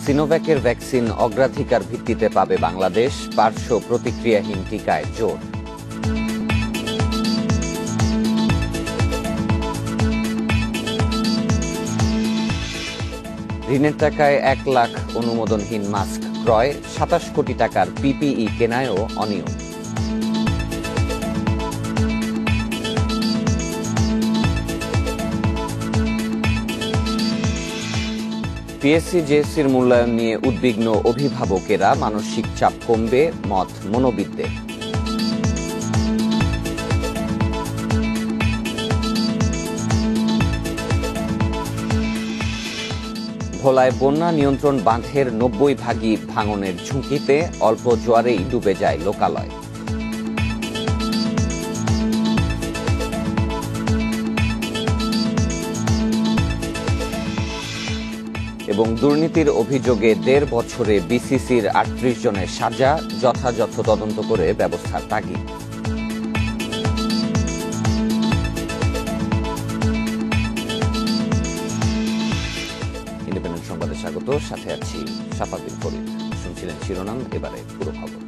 সিনোভ্যাকের vaccine অগ্রাধিকার ভিত্তিতে পাবে বাংলাদেশ, পার্শ্ব প্রতিক্রিয়াহীন টিকায় জোর। ঋণের টাকায় 1 লাখ অনুমোদনহীন মাস্ক ক্রয়, 27 কোটি টাকার পিপিই কেনায়ও অনিয়ম। পিএসসি জেএসসির মূল্যায়ন নিয়ে উদ্বিগ্ন অভিভাবকেরা, মানসিক চাপ কমবে মত মনোবিদদের। ভোলায় বন্যা নিয়ন্ত্রণ বাঁধের 90 ভাগই ভাঙনের ঝুঁকিতে, অল্প জোয়ারেই ডুবে যায় লোকালয়। এবং দুর্নীতির অভিযোগে 1.5 বছরে বিসিসির 38 জনের সাজা, যথাযথ তদন্ত করে ব্যবস্থার তাগিদ। ইন্ডিপেন্ডেন্ট সংবাদে স্বাগত, সাথে আছি শাফাবিল ফরিদ। শুনছিলেন শিরোনাম, এবারে পুরো খবর।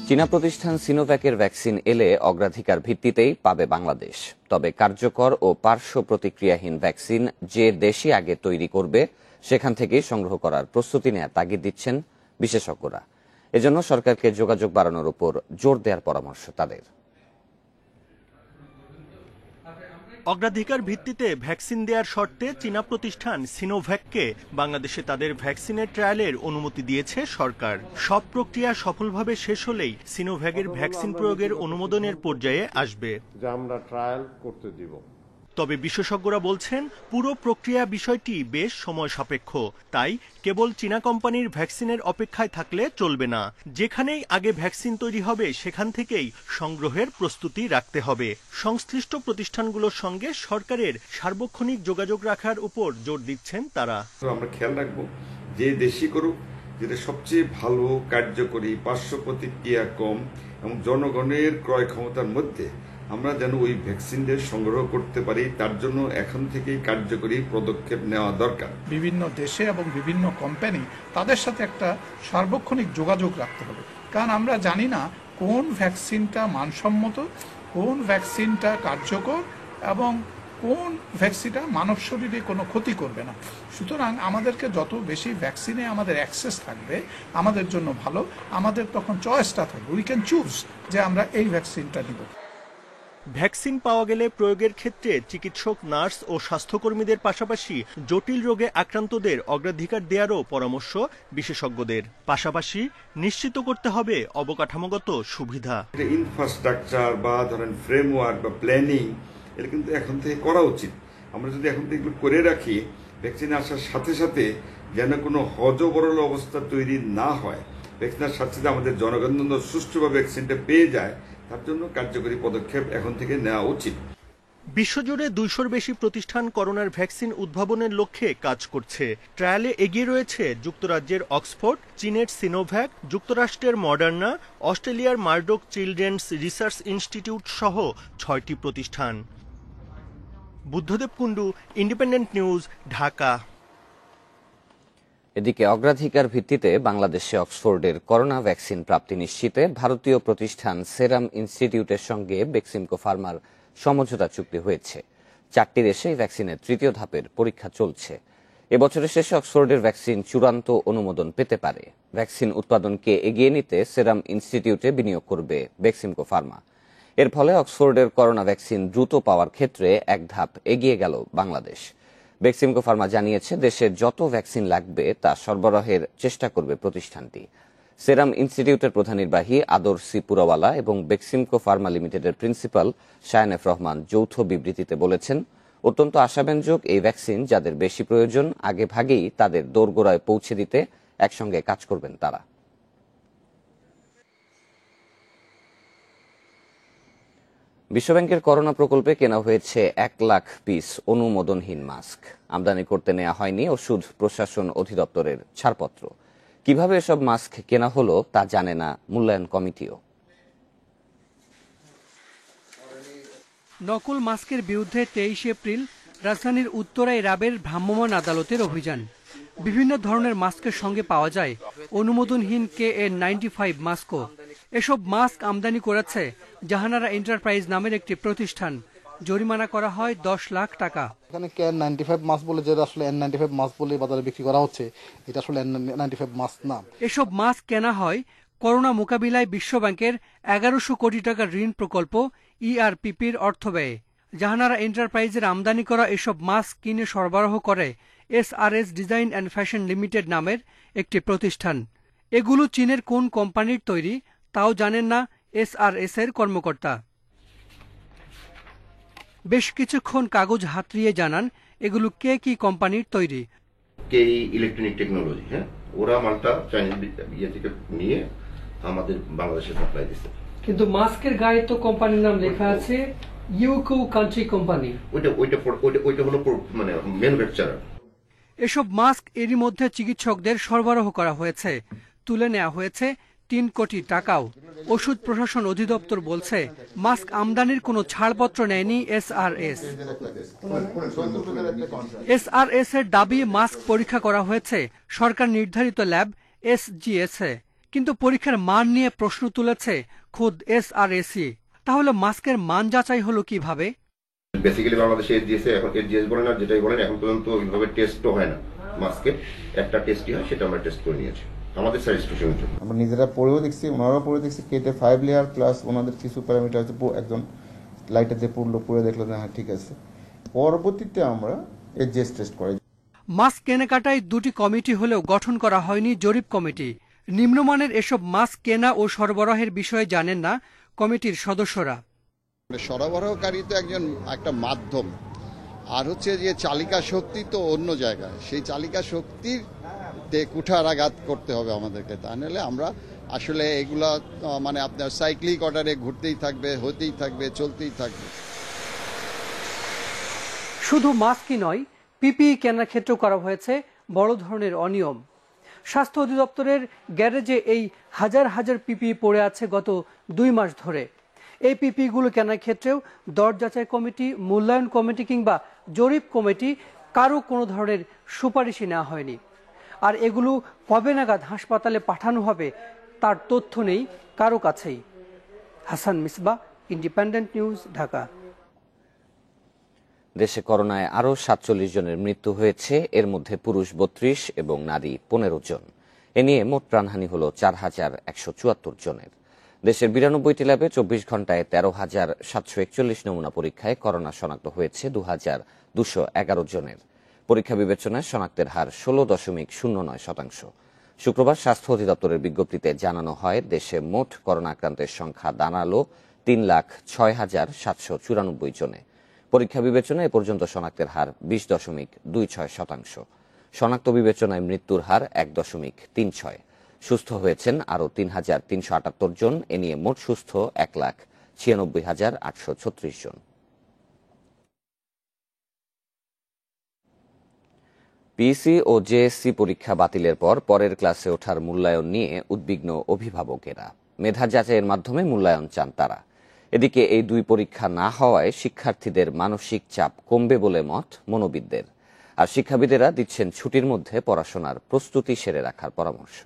চীনা প্রতিষ্ঠান সিনোভ্যাকের ভ্যাকসিন এলে অগ্রাধিকার ভিত্তিতেই পাবে বাংলাদেশ। তবে কার্যকর ও পার্শ্ব প্রতিক্রিয়াহীন ভ্যাকসিন যে দেশই আগে তৈরি করবে সেখান থেকেই সংগ্রহ করার প্রস্তুতি নেওয়ার তাগিদ দিচ্ছেন বিশেষজ্ঞরা। এজন্য সরকারকে যোগাযোগ বাড়ানোর উপর জোর দেওয়ার পরামর্শ তাদের। অগ্রাধিকার ভিত্তিতে ভ্যাকসিন দেওয়ার শর্তে চীনা প্রতিষ্ঠান সিনোভ্যাককে বাংলাদেশে তাদের ভ্যাকসিনের ট্রায়ালের অনুমতি দিয়েছে সরকার। সব প্রক্রিয়া সফলভাবে শেষ হলেই সিনোভ্যাকের ভ্যাকসিন প্রয়োগের অনুমোদনের পর্যায়ে আসবে। আমরা ট্রায়াল করতে দিব। তবে বিশেষজ্ঞরা বলছেন পুরো প্রক্রিয়া বিষয়টি বেশ সময় সাপেক্ষ, তাই কেবল চীনা কোম্পানির ভ্যাকসিনের অপেক্ষায় থাকলে চলবে না। যেখানেই আগে ভ্যাকসিন তৈরি হবে সেখান থেকেই সংগ্রহের প্রস্তুতি রাখতে হবে। সংশ্লিষ্ট প্রতিষ্ঠানগুলোর সঙ্গে সরকারের সার্বক্ষণিক যোগাযোগ রাখার উপর জোর দিচ্ছেন তারা। আমরা খেয়াল রাখবো যে দেশি করুক, যেটা সবচেয়ে ভালো, কার্যকরী, পার্শ্ব প্রতিক্রিয়া কম এবং জনগণের ক্রয় ক্ষমতার মধ্যে আমরা যেন ওই ভ্যাকসিনদের সংগ্রহ করতে পারি, তার জন্য এখন থেকেই কার্যকরী পদক্ষেপ নেওয়া দরকার। বিভিন্ন দেশে এবং বিভিন্ন কোম্পানি তাদের সাথে একটা সার্বক্ষণিক যোগাযোগ রাখতে হবে, কারণ আমরা জানি না কোন ভ্যাকসিনটা মানসম্মত, কোন ভ্যাকসিনটা কার্যকর এবং কোন ভ্যাকসিনটা মানব শরীরে কোনো ক্ষতি করবে না। সুতরাং আমাদেরকে যত বেশি ভ্যাকসিনে আমাদের অ্যাক্সেস থাকবে আমাদের জন্য ভালো, আমাদের তখন চয়েসটা থাকবে, উই ক্যান চুজ যে আমরা এই ভ্যাকসিনটা নিব। ভ্যাকসিন পাওয়া গেলে প্রয়োগের ক্ষেত্রে চিকিৎসক, নার্স ও স্বাস্থ্যকর্মীদের পাশাপাশি জটিল রোগে আক্রান্তদের অগ্রাধিকার দেওয়ারও পরামর্শ বিশেষজ্ঞদের। পাশাপাশি নিশ্চিত করতে হবে অবকাঠামোগত সুবিধা। ইনফ্রাস্ট্রাকচার বা ধরেন ফ্রেমওয়ার্ক বা প্ল্যানিং, এটা কিন্তু এখন থেকে করা উচিত। আমরা যদি এখন থেকে এগুলো করে রাখি, ভ্যাকসিন আসার সাথে সাথে যেন কোনো হজবরল অবস্থা তৈরি না হয়, ভ্যাকসিনের সাথে সাথে আমাদের জনগণ সুষ্ঠুভাবে ভ্যাকসিনটা পেয়ে যায়, তার জন্য কার্যকরী পদক্ষেপ এখন থেকে নেওয়া উচিত। বিশ্বজুড়ে 200-র বেশি প্রতিষ্ঠান করোনার ভ্যাকসিন উদ্ভাবনের লক্ষ্যে কাজ করছে। ট্রায়ালে এগিয়ে রয়েছে যুক্তরাজ্যের অক্সফোর্ড, চীনের সিনোভ্যাক, যুক্তরাষ্ট্রের মডার্না, অস্ট্রেলিয়ার মার্ডোক চিলড্রেন্স রিসার্চ ইনস্টিটিউট সহ 6টি প্রতিষ্ঠান। Buddhadeb Kundu, independent news, Dhaka. এদিকে অগ্রাধিকার ভিত্তিতে বাংলাদেশে অক্সফোর্ডের করোনা ভ্যাকসিন প্রাপ্তি নিশ্চিতে ভারতীয় প্রতিষ্ঠান সেরাম ইনস্টিটিউটের সঙ্গে বেক্সিমকো ফার্মার সমঝোতা চুক্তি হয়েছে। 4টি দেশে এই ভ্যাকসিনের 3য় ধাপের পরীক্ষা চলছে। এবছরের শেষে অক্সফোর্ডের ভ্যাকসিন চূড়ান্ত অনুমোদন পেতে পারে। ভ্যাকসিন উৎপাদনকে এগিয়ে নিতে সেরাম ইনস্টিটিউটে বিনিয়োগ করবে বেক্সিমকো ফার্মা। এর ফলে অক্সফোর্ডের করোনা ভ্যাকসিন দ্রুত পাওয়ার ক্ষেত্রে এক ধাপ এগিয়ে গেল বাংলাদেশ। বেক্সিমকো ফার্মা জানিয়েছে দেশে যত ভ্যাকসিন লাগবে তা সরবরাহের চেষ্টা করবে প্রতিষ্ঠানটি। সেরাম ইনস্টিটিউটের প্রধান নির্বাহী আদর্শী পুরওয়ালা এবং বেক্সিমকো ফার্মা লিমিটেডের প্রিন্সিপাল শায়নেফ রহমান যৌথ বিবৃতিতে বলেছেন, অত্যন্ত আশাব্যঞ্জক এই ভ্যাকসিন যাদের বেশি প্রয়োজন আগে ভাগেই তাদের দোরগোড়ায় পৌঁছে দিতে একসঙ্গে কাজ করবেন তারা। বিশ্বব্যাংকের করোনা প্রকল্পে কেনা হয়েছে 1 লাখ পিস অনুমোদনহীন মাস্ক। আমদানি করতে নেওয়া হয়নি ওষুধ প্রশাসন অধিদপ্তরের ছাড়পত্র। কিভাবে এসব মাস্ক কেনা হলো তা জানে না মূল্যায়ন কমিটিও। নকল মাস্কের বিরুদ্ধে 23 এপ্রিল রাজধানীর উত্তরায় র্যাবের ভ্রাম্যমাণ আদালতের অভিযান। বিভিন্ন ধরনের মাস্কের সঙ্গে পাওয়া যায় অনুমোদনহীন KN95 মাস্কও। এসব মাস্ক আমদানি করেছে জাহানারা এন্টারপ্রাইজ নামের একটি প্রতিষ্ঠান। জরিমানা করা হয় 10 লাখ টাকা। এখানে KN95 মাস্ক বলে, যেটা আসলে N95 মাস্ক বলে বাজারে বিক্রি করা হচ্ছে, এটা আসলে N95 মাস্ক না। এসব মাস্ক কেনা হয় করোনা মোকাবিলায় বিশ্বব্যাংকের 1100 কোটি টাকার ঋণ প্রকল্প ERPPর অর্থ ব্যয়ে। জাহানারা এন্টারপ্রাইজের আমদানি করা এসব মাস্ক কিনে সরবরাহ করে SRS design and fashion limited নামের একটি প্রতিষ্ঠান। এগুলো চীনের কোন কোম্পানির তৈরি তাও জানেন না SRS এর কর্মকর্তা। বেশ কিছুক্ষণ কাগজ হাতড়িয়ে জানান এগুলো কি কোম্পানির তৈরি। ইলেকট্রনিক টেকনোলজি, হ্যাঁ, ওরা মালটা চাইনিজ থেকে নিয়ে আমাদের বাংলাদেশে সাপ্লাই দিচ্ছে। কিন্তু মাস্কের গায়ে তো কোম্পানির নাম লেখা আছে ইউকো কান্ট্রি কোম্পানি। ওইটা হলো মানে ম্যানুফ্যাকচারার। এসব মাস্ক এরই মধ্যে চিকিৎসকদের সরবরাহ করা হয়েছে। তুলে নেওয়া হয়েছে 3 কোটি টাকাও। ওষুধ প্রশাসন অধিদপ্তর বলছে মাস্ক আমদানির কোনো ছাড়পত্র নেয়নি SRS। SRS এর দাবি মাস্ক পরীক্ষা করা হয়েছে সরকার নির্ধারিত ল্যাব SGS এ, কিন্তু পরীক্ষার মান নিয়ে প্রশ্ন তুলেছে খোদ SRS-ই। তাহলে মাস্কের মান যাচাই হলো কিভাবে? বেসিক্যালি বাংলাদেশে এখন SGS বলেন আর যেটাই বলেন, এখন পর্যন্ত ওইভাবে টেস্টও হয় না। মাস্কের একটা টেস্টই হয়, সেটা আমরা টেস্ট করে নিয়েছি আমাদের স্যাটিসফ্যাকশনের জন্য। আমরা নিজেরা পড়েও দেখছি, ওনারাও পড়ে দেখছি। কেটে 5 লেয়ার প্লাস ওনাদের কিছু প্যারামিটার আছে, একজন লাইটার দিয়ে পড়ে দেখলো যে হ্যাঁ ঠিক আছে। পরবর্তীতে আমরা SGS টেস্ট করাই। মাস্ক কেনাকাটায় 2টি কমিটি হলেও গঠন করা হয়নি জরিপ কমিটি। নিম্নমানের এসব মাস্ক কেনা ও সরবরাহের বিষয়ে জানেন না কমিটির সদস্যরা। সরবরাহকারী তো একটা মাধ্যম, আর হচ্ছে যে চালিকা শক্তি তো অন্য জায়গায়। সেই চালিকা শক্তির কুঠারাঘাত করতে হবে আমাদেরকে, তা নাহলে আমরা আসলে এগুলা মানে আপনার সাইক্লিক অর্ডারে ঘুরতেই থাকবে, হতেই থাকবে, চলতেই থাকবে। শুধু মাস্কই নয়, PPE কেনার ক্ষেত্রেও করা হয়েছে বড় ধরনের অনিয়ম। স্বাস্থ্য অধিদপ্তরের গ্যারেজে এই হাজার হাজার PPE পড়ে আছে গত 2 মাস ধরে। এই PPE গুলো কেনার ক্ষেত্রেও দর যাচাই কমিটি, মূল্যায়ন কমিটি কিংবা জরিপ কমিটি কারো কোনো ধরনের সুপারিশই নেওয়া হয়নি। আর এগুলো কবে নাগাদ হাসপাতালে পাঠানো হবে তার তথ্য নেই কারো কাছেই। Hasan Misbah, independent news, Dhaka. দেশে করোনায় আরও 47 জনের মৃত্যু হয়েছে, এর মধ্যে পুরুষ 32 এবং নারী 15 জন। এ নিয়ে মোট প্রাণহানি হল 4174 জনের। দেশের 92টি ল্যাবে 24 ঘন্টায় 13,741 নমুনা পরীক্ষায় করোনা শনাক্ত হয়েছে 2,211 জনের। পরীক্ষা বিবেচনায় শনাক্তের হার 16.09%। শুক্রবার স্বাস্থ্য অধিদপ্তরের বিজ্ঞপ্তিতে জানানো হয়, দেশে মোট করোনা আক্রান্তের সংখ্যা দাঁড়ালো 3,06,794 জনে। পরীক্ষা বিবেচনায় এ পর্যন্ত শনাক্তের হার 20.26%। শনাক্ত বিবেচনায় মৃত্যুর হার 1.36। সুস্থ হয়েছেন আরও 3,378 জন। এ নিয়ে মোট সুস্থ 1,96,836 জন। পিইসি ও জেএসসি পরীক্ষা বাতিলের পর পরের ক্লাসে ওঠার মূল্যায়ন নিয়ে উদ্বিগ্ন অভিভাবকেরা। মেধা যাচাইয়ের মাধ্যমে মূল্যায়ন চান তারা। এদিকে এই 2 পরীক্ষা না হওয়ায় শিক্ষার্থীদের মানসিক চাপ কমবে বলে মত মনোবিদদের। আর শিক্ষাবিদেরা দিচ্ছেন ছুটির মধ্যে পড়াশোনার প্রস্তুতি সেরে রাখার পরামর্শ।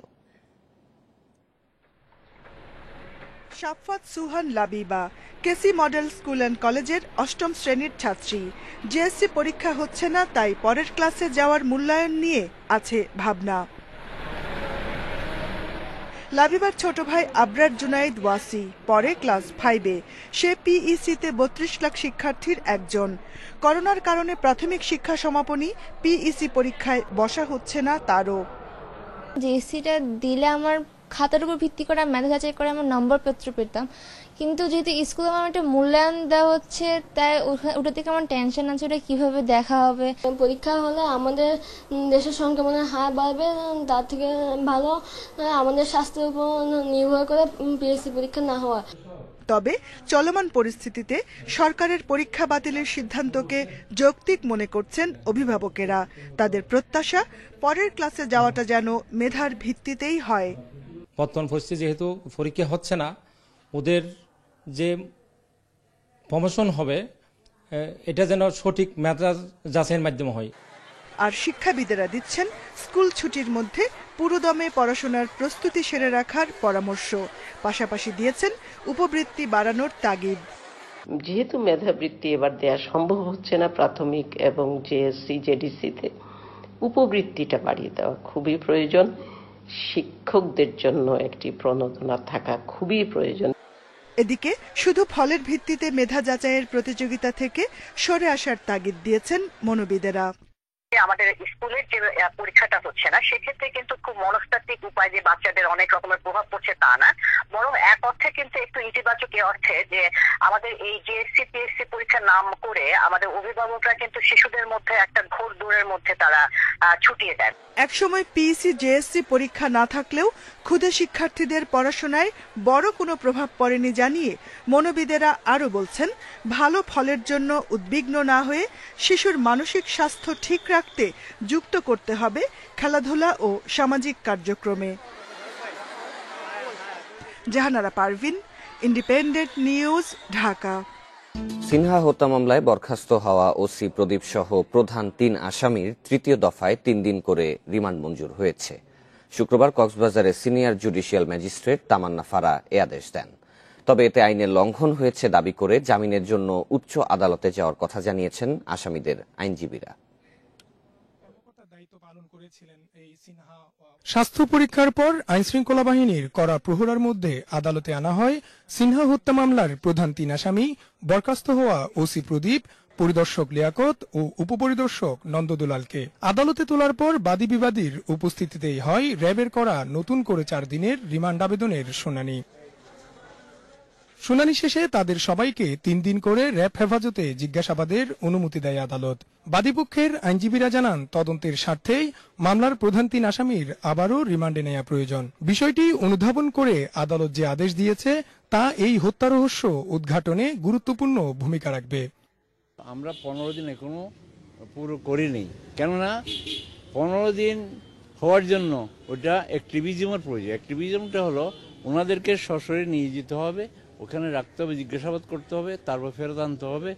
শাফাত সুহান লাবিবা কেসি মডেল স্কুল অ্যান্ড কলেজের 8ম শ্রেণীর ছাত্রী। জেএসসি পরীক্ষা হচ্ছে না, তাই পরের ক্লাসে যাওয়ার মূল্যায়ন নিয়ে আছে ভাবনা। লাবিবার ছোট ভাই আবরার জুনাইদ ওয়াসি পরে ক্লাস 5-এ। সে পিইসিতে 32 লাখ শিক্ষার্থীর একজন। করোনার কারণে প্রাথমিক শিক্ষা সমাপনী পিইসি পরীক্ষায় বসা হচ্ছে না তারও। জেএসসিটা দিলে আমার খাতার উপর ভিত্তি করে মেধা যাচাই করে আমার নম্বরপত্র পেতাম, কিন্তু যেহেতু স্কুলে আমার একটা মূল্যায়ন দেওয়া হচ্ছে, তাই ওটা থেকে আমার টেনশন আছে ওটা কীভাবে দেখা হবে। পরীক্ষা হলে আমাদের দেশের সংক্রমণের হার বাড়বে, তার থেকে ভালো আমাদের স্বাস্থ্যের উপর নির্ভর করে পিএসসি পরীক্ষা না হওয়া। তবে চলমান পরিস্থিতিতে সরকারের পরীক্ষা বাতিলের সিদ্ধান্তকে যৌক্তিক মনে করছেন অভিভাবকেরা। তাদের প্রত্যাশা পরের ক্লাসে যাওয়াটা যেন মেধার ভিত্তিতেই হয়। বর্তমান পরিস্থিতি যেহেতু পরীক্ষা হচ্ছে না, ওদের যে প্রমোশন হবে এটা যেন সঠিক মেধা যাচাইয়ের মাধ্যমে হয়। আর শিক্ষাবিদেরা দিচ্ছেন স্কুল ছুটির মধ্যে পুরোদমে পড়াশোনার প্রস্তুতি সেরে রাখার পরামর্শ, পাশাপাশি দিয়েছেন উপবৃত্তি বাড়ানোর তাগিদ। যেহেতু মেধাবৃত্তি এবার দেওয়া সম্ভব হচ্ছে না প্রাথমিক এবং জেএসসি জেডিসিতে, উপবৃত্তিটা বাড়িয়ে দেওয়া খুবই প্রয়োজন। শিক্ষকদের জন্য একটি প্রণোদনা থাকা খুবই প্রয়োজন। এদিকে শুধু ফলের ভিত্তিতে মেধা যাচাইয়ের প্রতিযোগিতা থেকে সরে আসার তাগিদ দিয়েছেন মনোবিদেরা। আমাদের স্কুলের যে পরীক্ষাটা হচ্ছে না, সেক্ষেত্রে কিন্তু খুব মনস্তাত্ত্বিক উপায় যে বাচ্চাদের অনেক রকমের প্রভাব পড়ছে তা না, বরং এক অর্থে কিন্তু একটু ইতিবাচক অর্থে যে আমাদের এই জেএসসি পিএসসি পরীক্ষার নাম করে আমাদের অভিভাবকরা কিন্তু শিশুদের মধ্যে একটা ঘোর দৌড়ের মধ্যে তারা ছুটিয়ে দেন। একসময় পিইসি জেএসসি পরীক্ষা না থাকলেও ক্ষুদে শিক্ষার্থীদের পড়াশোনায় বড় কোনো প্রভাব পড়েনি জানিয়ে মনোবিদেরা আরও বলছেন, ভালো ফলের জন্য উদ্বিগ্ন না হয়ে শিশুর মানসিক স্বাস্থ্য ঠিক রাখতে যুক্ত করতে হবে খেলাধুলা ও সামাজিক কার্যক্রমে। Jahanara Parvin, independent news, Dhaka. সিনহা হত্যা মামলায় বরখাস্ত হওয়া ওসি প্রদীপ সহ প্রধান ৩ আসামির তৃতীয় দফায় ৩ দিন করে রিমান্ড মঞ্জুর হয়েছে। শুক্রবার কক্সবাজারের সিনিয়র জুডিশিয়াল ম্যাজিস্ট্রেট তামান্না ফারা এ আদেশ দেন। তবে এতে আইনের লঙ্ঘন হয়েছে দাবি করে জামিনের জন্য উচ্চ আদালতে যাওয়ার কথা জানিয়েছেন আসামিদের আইনজীবীরা। স্বাস্থ্য পরীক্ষার পর আইনশৃঙ্খলা বাহিনীর কড়া প্রহরার মধ্যে আদালতে আনা হয় সিনহা হত্যা মামলার প্রধান ৩ আসামি বরখাস্ত হওয়া ওসি প্রদীপ, পরিদর্শক লিয়াকত ও উপপরিদর্শক নন্দদুলালকে। আদালতে তোলার পর বাদী বিবাদীর উপস্থিতিতেই হয় র্যাবের করা নতুন করে ৪ দিনের রিমান্ড আবেদনের শুনানি। শুনানি শেষে তাদের সবাইকে ৩ দিন করে র্যাব হেফাজতে জিজ্ঞাসাবাদের অনুমতি দেয় আদালত। বাদীপক্ষের আইনজীবীরা জানান, তদন্তের স্বার্থেই মামলার প্রধান ৩ আসামির আবারও রিমান্ডে নেওয়া প্রয়োজন। বিষয়টি অনুধাবন করে আদালত যে আদেশ দিয়েছে তা এই হত্যা রহস্য উদ্ঘাটনে গুরুত্বপূর্ণ ভূমিকা রাখবে। আমরা 15 দিন এখনো পুরো করিনি, কেননা 15 দিন হওয়ার জন্য ওটা অ্যাক্টিভিজমের প্রয়োজন। অ্যাক্টিভিজমটা হলো ওনাদেরকে সশরীরে নিয়ে যেতে হবে, ওখানে রাখতে হবে, জিজ্ঞাসাবাদ করতে হবে, তারপর ফেরত আনতে হবে।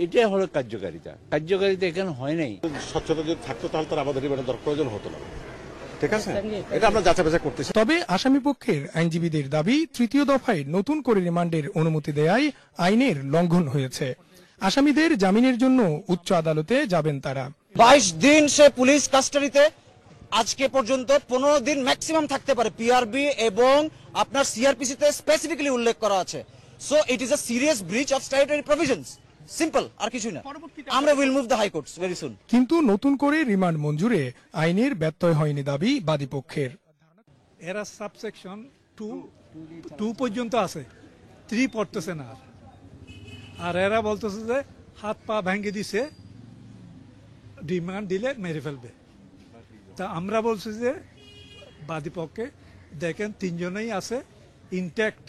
এটাই হলো কার্যকারিতা। কার্যকারিতা এখানে হয় নাই। স্বচ্ছতা যদি থাকতো তাহলে তার আমাদের রিমান্ডের প্রয়োজন হতো না। ঠিক আছে, এটা আমরা যাচাই বাছাই করতেছি। তবে আসামি পক্ষের আইনজীবীদের দাবি, তৃতীয় দফায় নতুন করে রিমান্ডের অনুমতি দেয়ায় আইনের লঙ্ঘন হয়েছে। আসামিদের জামিনের জন্য উচ্চ আদালতে যাবেন তারা। 22 দিন সে পুলিশ কাস্টাডিতে, আজকে পর্যন্ত 15 দিন ম্যাক্সিমাম থাকতে পারে। পিআরবি এবং আপনার সিআরপিসি তে স্পেসিফিক্যালি উল্লেখ করা আছে। So it is a serious breach of statutory provisions, simple, আর কিছুই না। আমরা will move the high courts very soon. কিন্তু নতুন করে রিমান্ড মঞ্জুরে আইনের ব্যত্যয় হয়নি দাবি বাদীপক্ষের। এরা সাবসেকশন 2 পর্যন্ত আছে, 3 পড়তেছে না। আর এরা বলতেছে যে হাত পা ভেঙে দিছে, রিমান্ড দিলে মেরে ফেলবে। তা আমরা বলছি যে বাদীপক্ষে দেখেন 3 জনেই আছে ইনট্যাক্ট,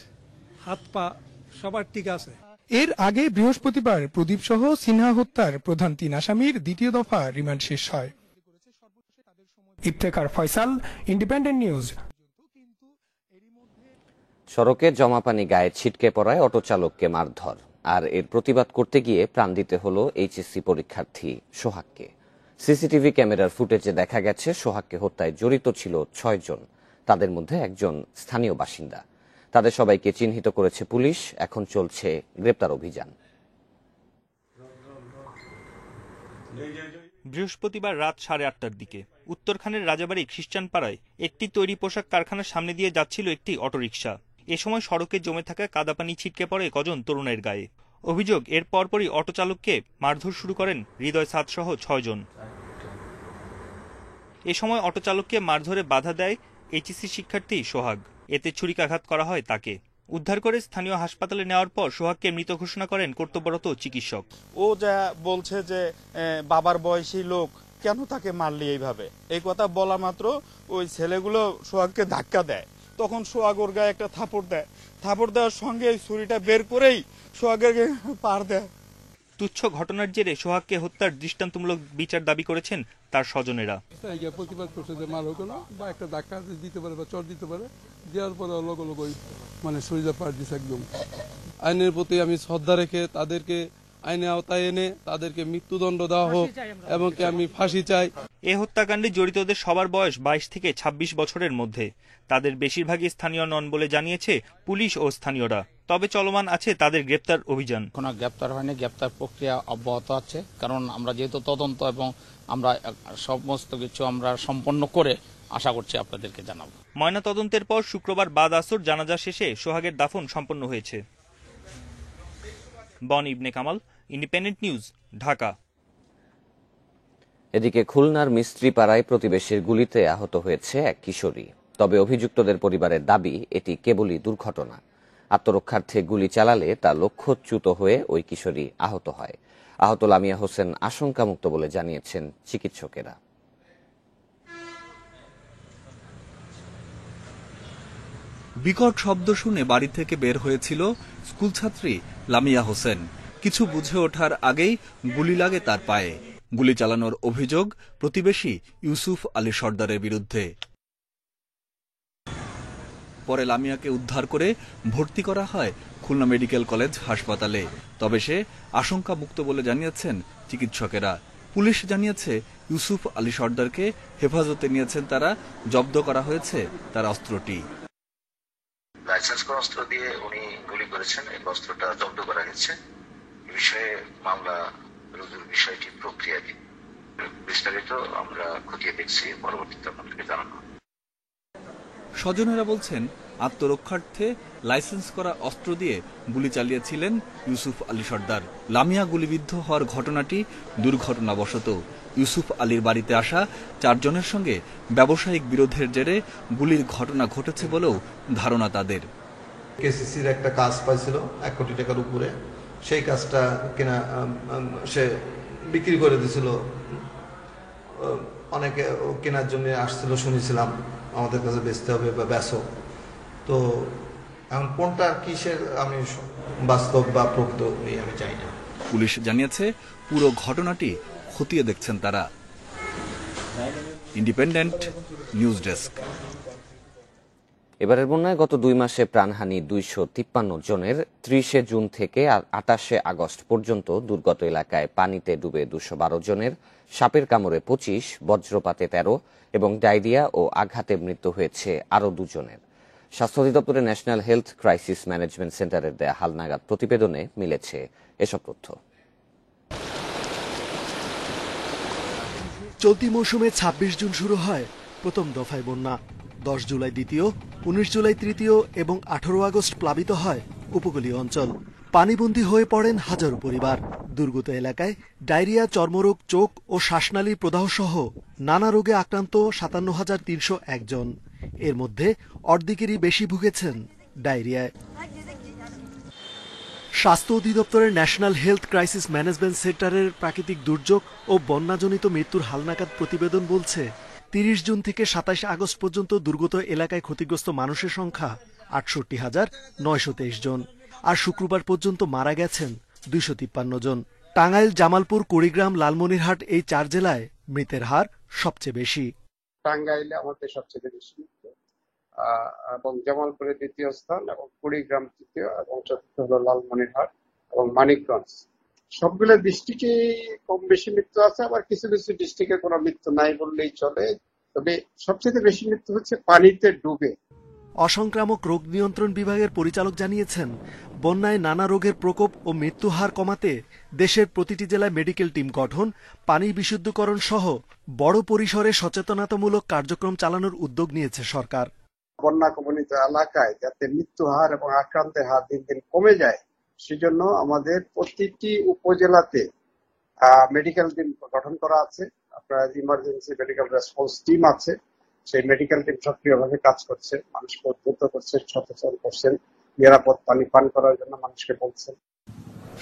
হাত পা সবার ঠিক আছে। এর আগে বৃহস্পতিবার প্রদীপ সহ সিনহা হত্যার প্রধান 3 আসামির দ্বিতীয় দফা রিমান্ড শেষ হয়। Iftekhar Faisal, independent news. সড়কে জমা পানি গায়ে ছিটকে পড়ায় অটো চালককে মারধর, আর এর প্রতিবাদ করতে গিয়ে প্রাণ দিতে হলো এইচএসসি পরীক্ষার্থী সোহাগকে। সিসিটিভি ক্যামেরার ফুটেজে দেখা গেছে সোহাগকে হত্যায় জড়িত ছিল 6 জন, তাদের মধ্যে একজন স্থানীয় বাসিন্দা। তাদের সবাইকে চিহ্নিত করেছে পুলিশ, এখন চলছে গ্রেপ্তার অভিযান। বৃহস্পতিবার রাত 8:30টার দিকে উত্তরখানের রাজাবাড়ি খ্রিস্টান পাড়ায় একটি তৈরি পোশাক কারখানার সামনে দিয়ে যাচ্ছিল একটি অটোরিকশা। এ সময় সড়কে জমে থাকা কাদাপানি ছিটকে পড়ে কজন তরুণের গায়ে। অভিযোগ, এর পরপরই অটো চালককে মারধর শুরু করেন হৃদয় সাদ সহ 6 জন। এ সময় অটো চালককে মারধরে বাধা দেয় এইচএসসি শিক্ষার্থী সোহাগ। এতে ছুরিকাঘাত করা হয় তাকে। উদ্ধার করে স্থানীয় হাসপাতালে নেওয়ার পর সোহাগকে মৃত ঘোষণা করেন কর্তব্যরত চিকিৎসক। ও যা বলছে যে বাবার বয়সী লোক, কেন তাকে মারলি এইভাবে, এই কথা বলা মাত্র ওই ছেলেগুলো সোহাগকে ধাক্কা দেয়। তখন সোহাগ ওর গায়ে একটা থাপড় দেয়, থাপড় দেওয়ার সঙ্গে ছুরিটা বের করেই সোহাগের পার দেয়। তুচ্ছ ঘটনার জেরে সোহাগকে হত্যার দৃষ্টান্তমূলক বিচার দাবি করেছেন তার স্বজনেরা। প্রতিবাদ করছে যে মার হোক না, বা একটা ধাক্কা দিতে পারে বা চড় দিতে পারে, দেওয়ার পরে লগই মানে শরীরে পার দিচ্ছে একদম। আইনের প্রতি আমি শ্রদ্ধা রেখে তাদেরকে আইনে আওতায় এনে তাদেরকে মৃত্যুদণ্ড দেওয়া হোক এবং আমি ফাঁসি চাই। এ হত্যাকাণ্ডে জড়িতদের সবার বয়স 22 থেকে 26 বছরের মধ্যে। তাদের বেশিরভাগই স্থানীয় নন বলে জানিয়েছে পুলিশ ও স্থানীয়রা। তবে চলমান আছে তাদের গ্রেপ্তার অভিযান। কোনো গ্রেপ্তার হয়নি, গ্রেপ্তার প্রক্রিয়া অব্যাহত আছে, কারণ আমরা যেহেতু তদন্ত এবং আমরা সমস্ত কিছু আমরা সম্পন্ন করে আশা করছি আপনাদেরকে জানাবো। ময়না তদন্তের পর শুক্রবার বাদ আসর জানাজা শেষে সোহাগের দাফন সম্পন্ন হয়েছে। বন ইবনে কামাল, ইন্ডিপেন্ডেন্ট নিউজ, ঢাকা। এদিকে খুলনার মিস্ত্রিপাড়ায় প্রতিবেশীর গুলিতে আহত হয়েছে এক কিশোরী। তবে অভিযুক্তদের পরিবারের দাবি এটি কেবলই দুর্ঘটনা। আত্মরক্ষার্থে গুলি চালালে তা লক্ষ্যচ্যুত হয়ে ওই কিশোরী আহত হয়। আহত লামিয়া হোসেন আশঙ্কামুক্ত বলে জানিয়েছেন চিকিৎসকেরা। বিকট শব্দ শুনে বাড়ি থেকে বের হয়েছিল স্কুলছাত্রী লামিয়া হোসেন। কিছু বুঝে ওঠার আগেই গুলি লাগে তার পায়ে। গুলি চালানোর অভিযোগ প্রতিবেশী ইউসুফ আলী সর্দারের বিরুদ্ধে। পরে লামিয়াকে উদ্ধার করে ভর্তি করা হয় খুলনা মেডিকেল কলেজ হাসপাতালে। তবে সে আশঙ্কামুক্ত বলে জানিয়েছেন চিকিৎসকেরা। পুলিশ জানিয়েছে ইউসুফ আলী সর্দারকে হেফাজতে নিয়েছেন তারা। জব্দ করা হয়েছে তার অস্ত্রটি। লাইসেন্স করা অস্ত্র দিয়ে উনি গুলি করেছেন, এই অস্ত্রটা জব্দ করা হয়েছে। এই বিষয়ে মামলা রুজুর বিষয়টি প্রক্রিয়াধীন। বিস্তারিত আমরা খতিয়ে দেখছি, পরবর্তীতে আপনাদেরকে জানানো। স্বজনেরা বলছেন আত্মরক্ষার্থে লাইসেন্স করা অস্ত্র দিয়ে গুলি চালিয়েছিলেন ইউসুফ আলী সর্দার। লামিয়া গুলিবিদ্ধ হওয়ার ঘটনাটি দুর্ঘটনাবশত। ইউসুফ আলীর বাড়িতে আসা 4 জনের সঙ্গে ব্যবসায়িক বিরোধের জেরে গুলির ঘটনা ঘটেছে বলেও ধারণা তাদের। কেসিসির একটা কাজ পাইছিল 1 কোটি টাকার উপরে, সেই কাজটা কিনা সে বিক্রি করে দিছিল। অনেকে কেনার জন্য আসছিল, শুনেছিলাম আমাদের কাছে বেচতে হবে বা বেচো। তো এখন কোনটা কিসের আমি বাস্তব বা প্রকৃত আমি চাই না। পুলিশ জানিয়েছে পুরো ঘটনাটি খতিয়ে দেখছেন তারা। Independent news desk. এবারের বন্যায় গত 2 মাসে প্রাণহানি 253 জনের। 30 জুন থেকে 28 আগস্ট পর্যন্ত দুর্গত এলাকায় পানিতে ডুবে 212 জনের, সাপের কামড়ে 25, বজ্রপাতে 13 এবং ডায়রিয়া ও আঘাতে মৃত্যু হয়েছে আরও 2 জনের। স্বাস্থ্য অধিদপ্তরের ন্যাশনাল হেলথ ক্রাইসিস ম্যানেজমেন্ট সেন্টারের দেয়া হালনাগাদ প্রতিবেদনে মিলেছে এসব তথ্য। চলতি মৌসুমে 26 জুন শুরু হয় প্রথম দফায় বন্যা। 10 জুলাই দ্বিতীয়, 19 জুলাই তৃতীয় এবং 18 আগস্ট প্লাবিত হয় উপকূলীয় অঞ্চল। পানিবন্দী হয়ে পড়েন হাজারো পরিবার। দুর্গত এলাকায় ডায়রিয়া, চর্মরোগ, চোখ ও শ্বাসনালীর প্রদাহ সহ নানা রোগে আক্রান্ত 57,301 জন। এর মধ্যে অর্ধেকেরই বেশি ভুগেছেন ডায়রিয়ায়। স্বাস্থ্য অধিদপ্তরের ন্যাশনাল হেলথ ক্রাইসিস ম্যানেজমেন্ট সেন্টারের প্রাকৃতিক দুর্যোগ ও বন্যাজনিত মৃত্যুর হালনাগাদ প্রতিবেদন বলছে 30 জুন থেকে 27 আগস্ট পর্যন্ত দুর্গত এলাকায় ক্ষতিগ্রস্ত মানুষের সংখ্যা 68,923 জন। আর শুক্রবার পর্যন্ত মারা গেছেন 253 জন। টাঙ্গাইল, জামালপুর, কুড়িগ্রাম, লালমনিরহাট এই 4 জেলায় মৃতের হার সবচেয়ে বেশি। টাঙ্গাইলে আমাদের সবচেয়ে বেশি মৃত্যু, এবং জামালপুরে দ্বিতীয় স্থান, এবং কুড়িগ্রাম তৃতীয়, এবং চতুর্থ হলো লালমনিরহাট এবং মানিকগঞ্জ। সবগুলো ডিস্ট্রিক্টে কম বেশি মৃত্যু আছে, আবার কিছু কিছু ডিস্ট্রিক্টে কোনো মৃত্যু নাই বললেই চলে। তবে সবচেয়ে বেশি মৃত্যু হচ্ছে পানিতে ডুবে। অসংক্রামক রোগ নিয়ন্ত্রণ বিভাগের পরিচালক জানিয়েছেন, বন্যায় নানা রোগের প্রকোপ ও মৃত্যু হার কমাতে দেশের প্রতিটি জেলায় মেডিকেল টিম গঠন, পানি বিশুদ্ধকরণ সহ বড় পরিসরে সচেতনতামূলক কার্যক্রম চালানোর উদ্যোগ নিয়েছে সরকার। বন্যা কবলিত এলাকায় যাতে মৃত্যু হার এবং আক্রান্তের হার দিন দিন কমে যায়, সেজন্য আমাদের প্রতিটি উপজেলাতে মেডিকেল টিম গঠন করা আছে। আপনার ইমার্জেন্সি মেডিকেল রেসপন্স টিম আছে, সেই মেডিকেল টিম সক্রিয়ভাবে কাজ করছে, মানুষকে উদ্বুদ্ধ করছে, সচেতন করছেন, নিরাপদ পানি পান করার জন্য মানুষকে বলছেন।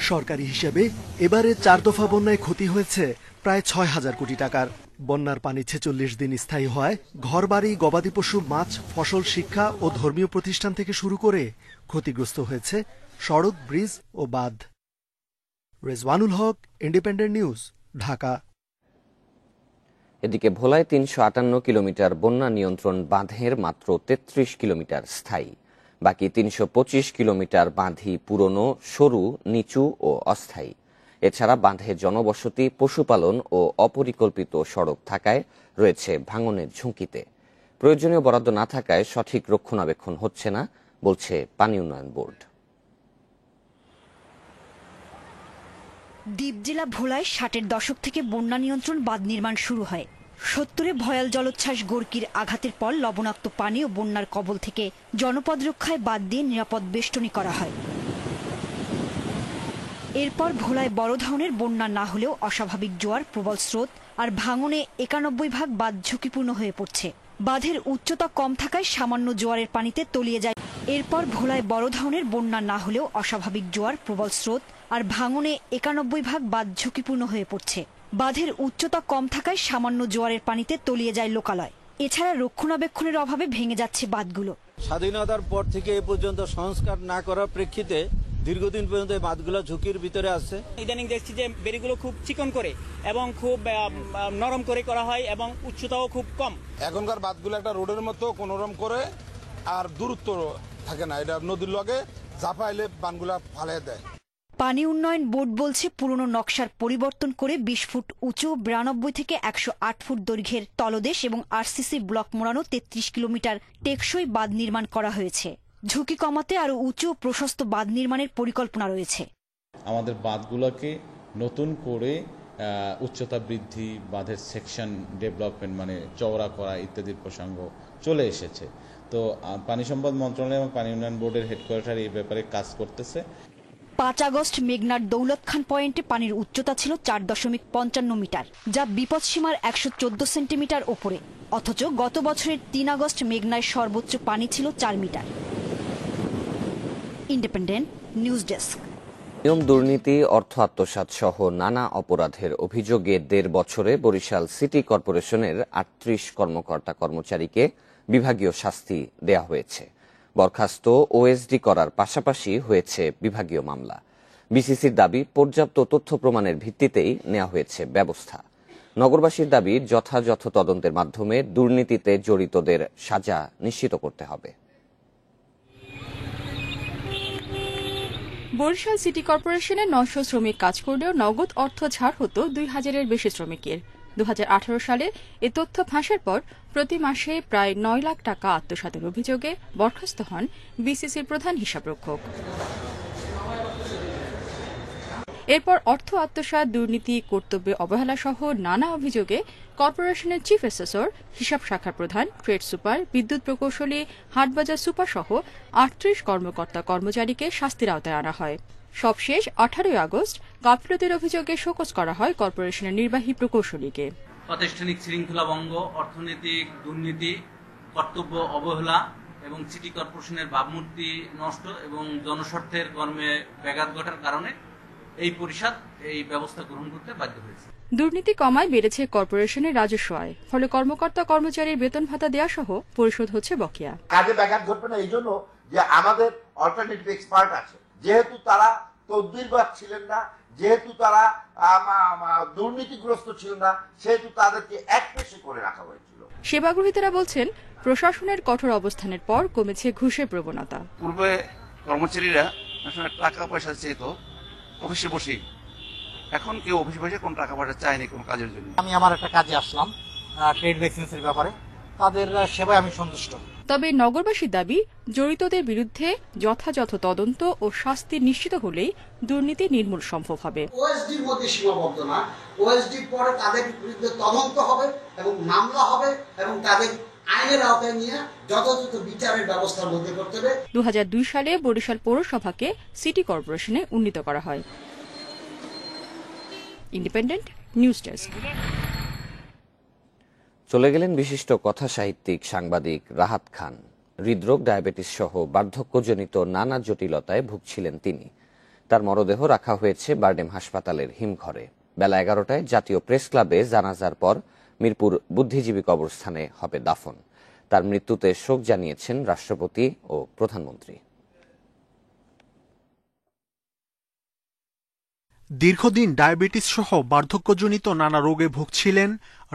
সরকারি হিসেবে এবারে 4 দফা বন্যায় ক্ষতি হয়েছে প্রায় 6,000 কোটি টাকার। বন্যার পানি 46 দিন স্থায়ী হয়। ঘরবাড়ি, গবাদি পশু, মাছ, ফসল, শিক্ষা ও ধর্মীয় প্রতিষ্ঠান থেকে শুরু করে ক্ষতিগ্রস্ত হয়েছে সড়ক, ব্রিজ ও বাঁধ। রেজওয়ানুল হক, ইন্ডিপেন্ডেন্ট নিউজ, ঢাকা। এদিকে ভোলায় 358 কিলোমিটার বন্যা নিয়ন্ত্রণ বাঁধের মাত্র 33 কিলোমিটার স্থায়ী। বাকি 325 কিলোমিটার বাঁধই পুরনো, সরু, নিচু ও অস্থায়ী। এছাড়া বাঁধে জনবসতি, পশুপালন ও অপরিকল্পিত সড়ক থাকায় রয়েছে ভাঙনের ঝুঁকিতে। প্রয়োজনীয় বরাদ্দ না থাকায় সঠিক রক্ষণাবেক্ষণ হচ্ছে না বলছে পানি উন্নয়ন বোর্ড। দ্বীপ জেলা ভোলায় 60-এর দশক থেকে বন্যা নিয়ন্ত্রণ বাঁধ নির্মাণ শুরু হয়। 70-এ ভয়াল জলোচ্ছ্বাস গোর্কির আঘাতের পর লবণাক্ত পানি ও বন্যার কবল থেকে জনপদ রক্ষায় বাঁধ দিয়ে নিরাপদ বেষ্টনী করা হয়। এরপর ভোলায় বড় ধরনের বন্যা না হলেও অস্বাভাবিক জোয়ার, প্রবল স্রোত আর ভাঙনে 91 ভাগ বাঁধ ঝুঁকিপূর্ণ হয়ে পড়ছে। বাঁধের উচ্চতা কম থাকায় সামান্য জোয়ারের পানিতে তলিয়ে যায়। এরপর ভোলায় বড় ধরনের বন্যা না হলেও অস্বাভাবিক জোয়ার, প্রবল স্রোত আর ভাঙনে 91 ভাগ বাঁধ ঝুঁকিপূর্ণ হয়ে পড়ছে। বাঁধের উচ্চতা কম থাকায় সামান্য জোয়ারের পানিতে তলিয়ে যায় লোকালয়। এছাড়া রক্ষণাবেক্ষণের অভাবে ভেঙে যাচ্ছে বাঁধগুলো। স্বাধীনতার পর থেকে এ পর্যন্ত সংস্কার না করার প্রেক্ষিতে দীর্ঘদিন পর্যন্ত এই বাঁধগুলো ঝুঁকির ভিতরে আছে। ইদানিং দেখছি যে বেড়িগুলো খুব চিকন করে এবং খুব নরম করে করা হয় এবং উচ্চতাও খুব কম। এখনকার বাঁধগুলো একটা রোডের মতো কোনোরকম করে আর দূরত্ব থাকে না, এটা নদীর লগে ঝাঁপাইলে বানগুলা ফালিয়ে দেয়। পানি উন্নয়ন বোর্ড বলছে পুরনো নকশার পরিবর্তন করে 20 ফুট উঁচু, 92 থেকে 108 ফুট দৈর্ঘ্যের তলদেশ এবং আরসিসি ব্লক মোড়ানো 33 কিলোমিটার টেকসই বাঁধ নির্মাণ করা হয়েছে। ঝুঁকি কমাতে আরো উঁচু প্রশস্ত বাঁধ নির্মাণের পরিকল্পনা রয়েছে। আমাদের বাঁধগুলোকে নতুন করে উচ্চতা বৃদ্ধি, বাঁধের সেকশন ডেভেলপমেন্ট মানে চওড়া করা ইত্যাদির প্রসঙ্গ চলে এসেছে। তো পানি সম্পদ মন্ত্রণালয় এবং পানি উন্নয়ন বোর্ডের হেডকোয়ার্টার এই ব্যাপারে কাজ করতেছে। 5 আগস্ট মেঘনার দৌলত খান পয়েন্টে পানির উচ্চতা ছিল 4.55 মিটার, যা বিপদসীমার 114 সেন্টিমিটার ওপরে। অথচ গত বছরের 3 আগস্ট মেঘনায় সর্বোচ্চ পানি ছিল 4 মিটার। Independent news desk. নিয়ম দুর্নীতি, অর্থ আত্মসাৎ সহ নানা অপরাধের অভিযোগে 1.5 বছরে বরিশাল সিটি কর্পোরেশনের 38 কর্মকর্তা কর্মচারীকে বিভাগীয় শাস্তি দেয়া হয়েছে। বরখাস্ত, ওএসডি করার পাশাপাশি হয়েছে বিভাগীয় মামলা। বিসিসির দাবি, পর্যাপ্ত তথ্য প্রমাণের ভিত্তিতেই নেওয়া হয়েছে ব্যবস্থা। নগরবাসীর দাবি, যথাযথ তদন্তের মাধ্যমে দুর্নীতিতে জড়িতদের সাজা নিশ্চিত করতে হবে। বরিশাল সিটি কর্পোরেশনে 900 শ্রমিক কাজ করলেও নগদ অর্থ ছাড় হতো 2000-এর বেশি শ্রমিকের। 2018 সালে এ তথ্য ফাঁসের পর প্রতি মাসে প্রায় 9 লাখ টাকা আত্মসাতের অভিযোগে বরখাস্ত হন বিসিসির প্রধান হিসাবরক্ষক। এরপর অর্থ আত্মসাৎ, দুর্নীতি, কর্তব্যে অবহেলা সহ নানা অভিযোগে কর্পোরেশনের চিফ অ্যাসেসর, হিসাব শাখার প্রধান, ট্রেড সুপার, বিদ্যুৎ প্রকৌশলী, হাটবাজার সুপার সহ 38 কর্মকর্তা কর্মচারীকে শাস্তির আওতায় আনা হয়। সবশেষ 18 আগস্ট গাফিলতির অভিযোগে শোকজ করা হয় কর্পোরেশনের নির্বাহী প্রকৌশলীকে। প্রাতিষ্ঠানিক শৃঙ্খলা ভঙ্গ, অর্থনৈতিক দুর্নীতি, কর্তব্য অবহেলা এবং সিটি কর্পোরেশনের ভাবমূর্তি নষ্ট এবং জনস্বার্থের কর্মে ব্যাঘাত ঘটার কারণে এই পরিষদ এই ব্যবস্থা গ্রহণ করতে বাধ্য হয়েছে। দুর্নীতি কমায় বেড়েছে কর্পোরেশনের রাজস্ব আয়, ফলে কর্মকর্তা কর্মচারীর বেতন ভাতা দেওয়া সহ পরিশোধ হচ্ছে বকেয়া। কাজে ব্যাঘাত ঘটবে না এই জন্য যে আমাদের অল্টারনেটিভ এক্সপার্ট আছে, যেহেতু তারা তদবিরবাদ ছিলেন না, যেহেতু তারা দুর্নীতিগ্রস্ত ছিলেন না, সেহেতু তাদেরকে একপেশে করে রাখা হয়েছিল। সেবাগ্রহীতারা বলছেন, প্রশাসনের কঠোর অবস্থানের পর কমেছে ঘুষের প্রবণতা। পূর্বে কর্মচারীরা টাকা পয়সা চেত অফিসে বসে, এখন কেউ অফিসে বসে কোন টাকা পয়সা চায়নি কোন কাজের জন্য। আমি আমার একটা কাজে আসলাম ট্রেড লাইসেন্সের ব্যাপারে, তাদের সেবায় আমি সন্তুষ্ট। তবে নগরবাসীর দাবি, জড়িতদের বিরুদ্ধে যথাযথ তদন্ত ও শাস্তি নিশ্চিত হলেই দুর্নীতি নির্মূল সম্ভব হবে। ওএসডির মধ্যে সীমাবদ্ধ না, ওএসডির পরে তাদের বিরুদ্ধে তদন্ত হবে এবং মামলা হবে এবং তাদের আইনের আওতায় নিয়ে যথাযথ বিচারের ব্যবস্থার মধ্যে করতে হবে। 2002 সালে বরিশাল পৌরসভাকে সিটি কর্পোরেশনে উন্নীত করা হয়। Independent news desk. চলে গেলেন বিশিষ্ট কথা সাহিত্যিক সাংবাদিক রাহাত খান। হৃদরোগ, ডায়াবেটিস সহ বার্ধক্যজনিত নানা জটিলতায় ভুগছিলেন তিনি। তার মরদেহ রাখা হয়েছে বারডেম হাসপাতালের হিমঘরে। বেলা 11টায় জাতীয় প্রেস ক্লাবে জানাজার পর মিরপুর বুদ্ধিজীবী কবরস্থানে হবে দাফন। তার মৃত্যুতে শোক জানিয়েছেন রাষ্ট্রপতি ও প্রধানমন্ত্রী। দীর্ঘদিন ডায়াবেটিস সহ বার্ধক্যজনিত নানা রোগে ভুগছিলেন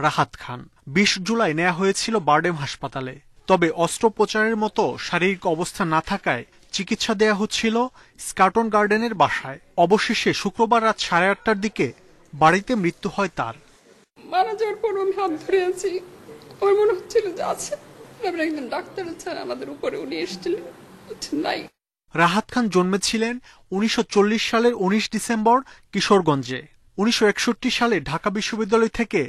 রাহাত খান। 20 জুলাই নেওয়া হয়েছিল বারডেম হাসপাতালে। তবে অস্ত্রোপচারের মতো শারীরিক অবস্থা না থাকায় চিকিৎসা দেয়া হচ্ছিল স্কাটন গার্ডেনের বাসায়। অবশেষে শুক্রবার রাত 8:30টার দিকে বাড়িতে মৃত্যু হয় তার। মারা যাওয়ার পর আমি হাত ধরে আছি, আমার মনে হচ্ছিল যে আছে, আমরা একজন ডাক্তার আছেন আমাদের উপরে, উনি এসেছিলেন, নাই। রাহাত খান জন্মেছিলেন 1940 সালের 19 ডিসেম্বর কিশোরগঞ্জে। 1961 সালে ঢাকা বিশ্ববিদ্যালয় থেকে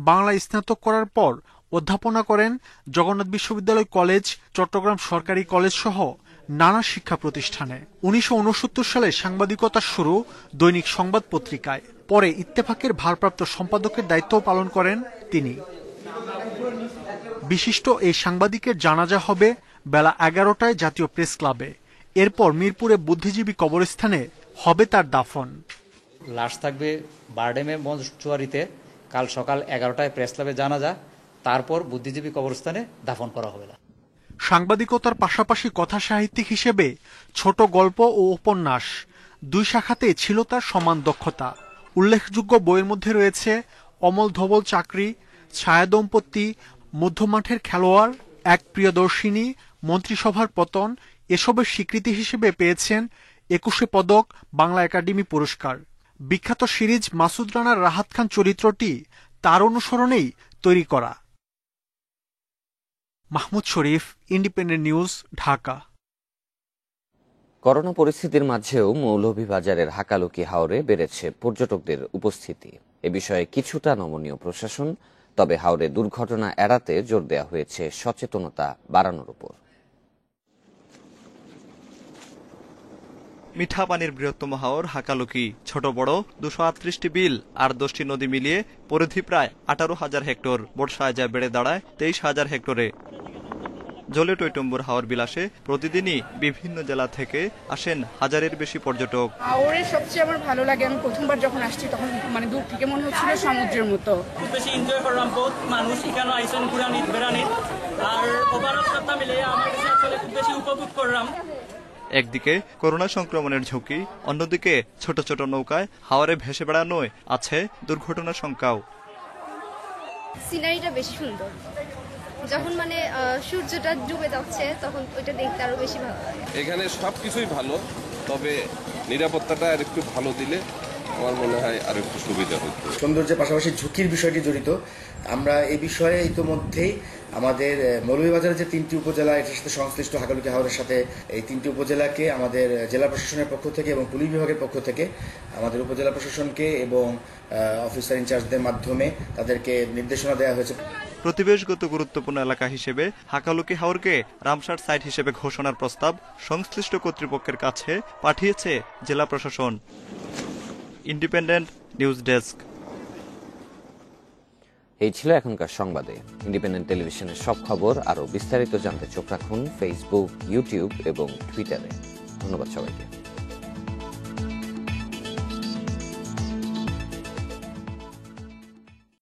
বাংলা স্নাতক করার পর অধ্যাপনা করেন জগন্নাথ বিশ্ববিদ্যালয় কলেজ, চট্টগ্রাম সরকারি কলেজ সহ নানা শিক্ষা প্রতিষ্ঠানে। 1969 সালে সাংবাদিকতা শুরু দৈনিক সংবাদ পত্রিকায়। পরে ইত্তেফাকের ভারপ্রাপ্ত সম্পাদকের দায়িত্ব পালন করেন তিনি। বিশিষ্ট এই সাংবাদিকের জানাজা হবে বেলা 11টায় জাতীয় প্রেস ক্লাবে। এরপর মিরপুরে বুদ্ধিজীবী কবরস্থানে হবে তার দাফন। লাশ থাকবে বারডেমে মঞ্চুয়ারিতে, কাল সকাল 11টায় প্রেস ক্লাবে জানাজা, তারপর বুদ্ধিজীবী কবরস্থানে দাফন করা হবে। সাংবাদিকতার পাশাপাশি কথা সাহিত্যিক হিসেবে ছোট গল্প ও উপন্যাস দুই শাখাতে ছিল তার সমান দক্ষতা। উল্লেখযোগ্য বইয়ের মধ্যে রয়েছে অমল ধবল চাকরি, ছায়া দম্পতি, মধ্যমাঠের খেলোয়াড়, এক প্রিয়দর্শিনী, মন্ত্রিসভার পতন। এসবের স্বীকৃতি হিসেবে পেয়েছেন 21 পদক, বাংলা একাডেমি পুরস্কার। বিখ্যাত সিরিজ মাসুদ রানার রাহাত খান চরিত্রটি তার অনুসরণেই তৈরি করা। মাহমুদ শরীফ, ইন্ডিপেন্ডেন্ট নিউজ, ঢাকা। করোনা পরিস্থিতির মাঝেও মৌলভীবাজারের হাকালুকি হাওরে বেড়েছে পর্যটকদের উপস্থিতি। এ বিষয়ে কিছুটা নমনীয় প্রশাসন, তবে হাওরে দুর্ঘটনা এড়াতে জোর দেওয়া হয়েছে সচেতনতা বাড়ানোর উপর। মিঠা পানির বৃহত্তম হাওর হাকালুকি। ছোট বড় 238টি বিল আর 10টি নদী মিলিয়ে পরিধি প্রায় 18,000 হেক্টর। বর্ষায় যা বেড়ে দাঁড়ায় 23,000 হেক্টরে। জলে টইটম্বুর হাওর বিলাসে প্রতিদিনই বিভিন্ন জেলা থেকে আসেন হাজারের বেশি পর্যটক। হাওরে সবচেয়ে আমার ভালো লাগে, আমি প্রথমবার যখন আসছি তখন মানে দূর থেকে মনে হচ্ছিল সমুদ্রের মতো। খুব বেশি এনজয় করলাম, বহুত মানুষ এখানে আইসেন ঘুরানিত বেড়ানিত, আর ওভারঅল সবটা মিলে আমার কাছে আসলে খুব বেশি উপভোগ করলাম। একদিকে করোনা সংক্রমণের ঝুঁকি, অন্যদিকে ছোট ছোট নৌকায় হাওরে ভেসে বেড়ানোয় আছে দুর্ঘটনার শঙ্কাও। সিনারিটা বেশি সুন্দর, যখন মানে সূর্যটা ডুবে যাচ্ছে তখন ওইটা দেখতে আরো বেশি ভালো লাগে। এখানে সবকিছুই ভালো, তবে নিরাপত্তাটা আর একটু ভালো দিলে আমার মনে হয় আরো একটু সুবিধা হতো। সৌন্দর্যের পাশাপাশি ঝুঁকির বিষয়টি জড়িত। আমরা এই বিষয়ে ইতোমধ্যেই আমাদের মৌলভীবাজারের যে 3টি উপজেলা, এটার সাথে সংশ্লিষ্ট হাকালুকি হাওরের সাথে এই 3টি উপজেলাকে আমাদের জেলা প্রশাসনের পক্ষ থেকে এবং পুলিশ বিভাগের পক্ষ থেকে আমাদের উপজেলা প্রশাসনকে এবং অফিসার ইনচার্জদের মাধ্যমে তাদেরকে নির্দেশনা দেওয়া হয়েছে। প্রতিবেশগত গুরুত্বপূর্ণ এলাকা হিসেবে হাকালুকি হাওরকে রামসার সাইট হিসেবে ঘোষণার প্রস্তাব সংশ্লিষ্ট কর্তৃপক্ষের কাছে পাঠিয়েছে জেলা প্রশাসন। Independent news desk. এই ছিল এখনকার সংবাদে। ইন্ডিপেন্ডেন্ট টেলিভিশনের সব খবর আরও বিস্তারিত জানতে চোখ রাখুন ফেসবুক, ইউটিউব এবং টুইটারে। ধন্যবাদ সবাইকে।